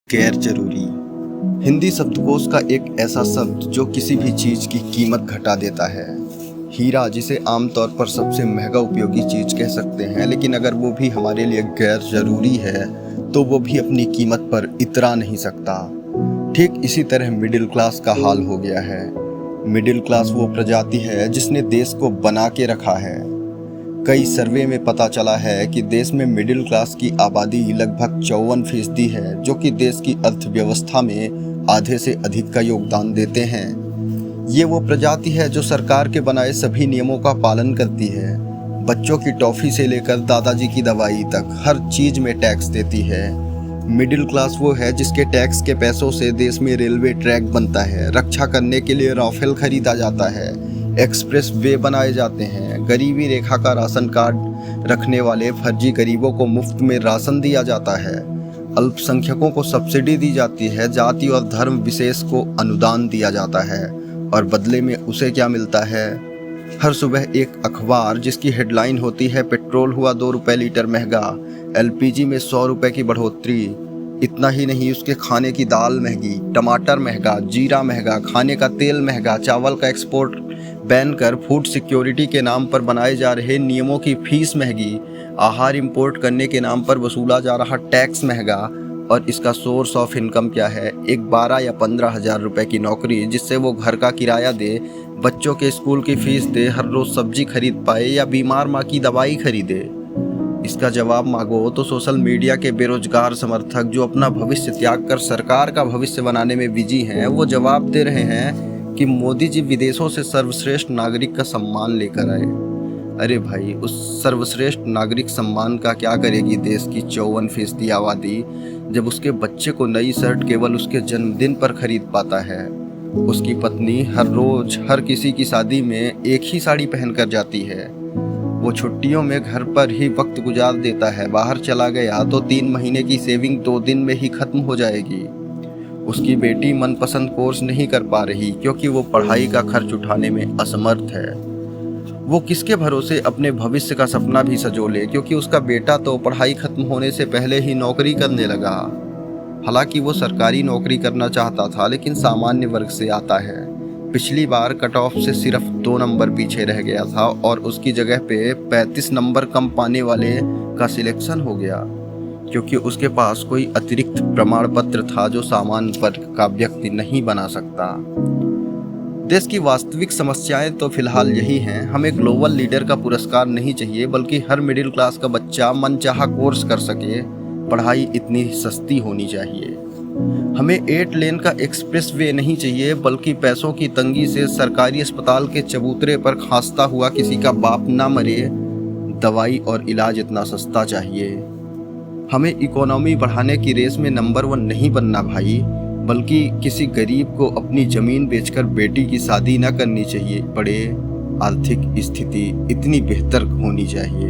गैर जरूरी। हिंदी शब्दकोश का एक ऐसा शब्द जो किसी भी चीज़ की कीमत घटा देता है। हीरा, जिसे आमतौर पर सबसे महंगा उपयोगी चीज़ कह सकते हैं, लेकिन अगर वो भी हमारे लिए गैर जरूरी है तो वो भी अपनी कीमत पर इतरा नहीं सकता। ठीक इसी तरह मिडिल क्लास का हाल हो गया है। मिडिल क्लास वो प्रजाति है जिसने देश को बना के रखा है। कई सर्वे में पता चला है कि देश में मिडिल क्लास की आबादी लगभग 54% है, जो कि देश की अर्थव्यवस्था में आधे से अधिक का योगदान देते हैं। ये वो प्रजाति है जो सरकार के बनाए सभी नियमों का पालन करती है। बच्चों की टॉफ़ी से लेकर दादाजी की दवाई तक हर चीज़ में टैक्स देती है। मिडिल क्लास वो है जिसके टैक्स के पैसों से देश में रेलवे ट्रैक बनता है, रक्षा करने के लिए राफेल खरीदा जाता है, एक्सप्रेस वे बनाए जाते हैं, गरीबी रेखा का राशन कार्ड रखने वाले फर्जी गरीबों को मुफ्त में राशन दिया जाता है, अल्पसंख्यकों को सब्सिडी दी जाती है, जाति और धर्म विशेष को अनुदान दिया जाता है। और बदले में उसे क्या मिलता है? हर सुबह एक अखबार जिसकी हेडलाइन होती है पेट्रोल हुआ 2 रुपये लीटर महंगा, LPG में 100 रुपये की बढ़ोतरी। इतना ही नहीं, उसके खाने की दाल महंगी, टमाटर महंगा, जीरा महंगा, खाने का तेल महंगा, चावल का एक्सपोर्ट बैन कर फूड सिक्योरिटी के नाम पर बनाए जा रहे नियमों की फीस महंगी, आहार इंपोर्ट करने के नाम पर वसूला जा रहा टैक्स महंगा। और इसका सोर्स ऑफ इनकम क्या है? एक 12 या 15 हज़ार रुपये की नौकरी जिससे वो घर का किराया दे, बच्चों के स्कूल की फीस दे, हर रोज़ सब्जी खरीद पाए या बीमार माँ की दवाई खरीदे। इसका जवाब मांगो तो सोशल मीडिया के बेरोजगार समर्थक जो अपना भविष्य त्याग कर सरकार का भविष्य बनाने में बिजी हैं, वो जवाब दे रहे हैं कि मोदी जी विदेशों से सर्वश्रेष्ठ नागरिक का सम्मान लेकर आए। अरे भाई, उस सर्वश्रेष्ठ नागरिक सम्मान का क्या करेगी देश की 54% आबादी, जब उसके बच्चे को नई शर्ट केवल उसके जन्मदिन पर खरीद पाता है। उसकी पत्नी हर रोज हर किसी की शादी में एक ही साड़ी पहनकर जाती है। वो छुट्टियों में घर पर ही वक्त गुजार देता है। बाहर चला गया तो 3 महीने की सेविंग 2 दिन में ही खत्म हो जाएगी। उसकी बेटी मनपसंद कोर्स नहीं कर पा रही क्योंकि वो पढ़ाई का खर्च उठाने में असमर्थ है। वो किसके भरोसे अपने भविष्य का सपना भी संजोले, क्योंकि उसका बेटा तो पढ़ाई खत्म होने से पहले ही नौकरी करने लगा। हालांकि वो सरकारी नौकरी करना चाहता था, लेकिन सामान्य वर्ग से आता है। पिछली बार कट ऑफ से सिर्फ 2 नंबर पीछे रह गया था और उसकी जगह पे 35 नंबर कम पाने वाले का सिलेक्शन हो गया, क्योंकि उसके पास कोई अतिरिक्त प्रमाण पत्र था जो सामान्य वर्ग का व्यक्ति नहीं बना सकता। देश की वास्तविक समस्याएं तो फिलहाल यही हैं। हमें ग्लोबल लीडर का पुरस्कार नहीं चाहिए, बल्कि हर मिडिल क्लास का बच्चा मनचाहा कोर्स कर सके। पढ़ाई इतनी सस्ती होनी चाहिए। हमें 8 लेन का एक्सप्रेस वे नहीं चाहिए, बल्कि पैसों की तंगी से सरकारी अस्पताल के चबूतरे पर खांसता हुआ किसी का बाप ना मरे, दवाई और इलाज इतना सस्ता चाहिए। हमें इकोनॉमी बढ़ाने की रेस में नंबर 1 नहीं बनना भाई, बल्कि किसी गरीब को अपनी ज़मीन बेचकर बेटी की शादी न करनी चाहिए पड़े। आर्थिक स्थिति इतनी बेहतर होनी चाहिए,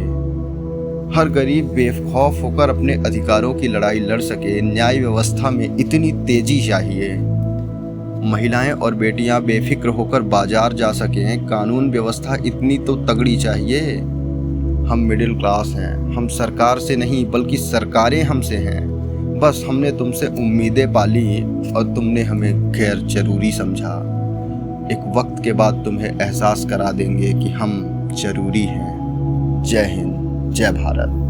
हर गरीब बेखौफ होकर अपने अधिकारों की लड़ाई लड़ सके। न्याय व्यवस्था में इतनी तेजी चाहिए, महिलाएं और बेटियां बेफिक्र होकर बाजार जा सकें। कानून व्यवस्था इतनी तो तगड़ी चाहिए। हम मिडिल क्लास हैं, हम सरकार से नहीं बल्कि सरकारें हमसे हैं। बस हमने तुमसे उम्मीदें पाली और तुमने हमें गैर जरूरी समझा। एक वक्त के बाद तुम्हें एहसास करा देंगे कि हम जरूरी हैं। जय हिंद, जय भारत।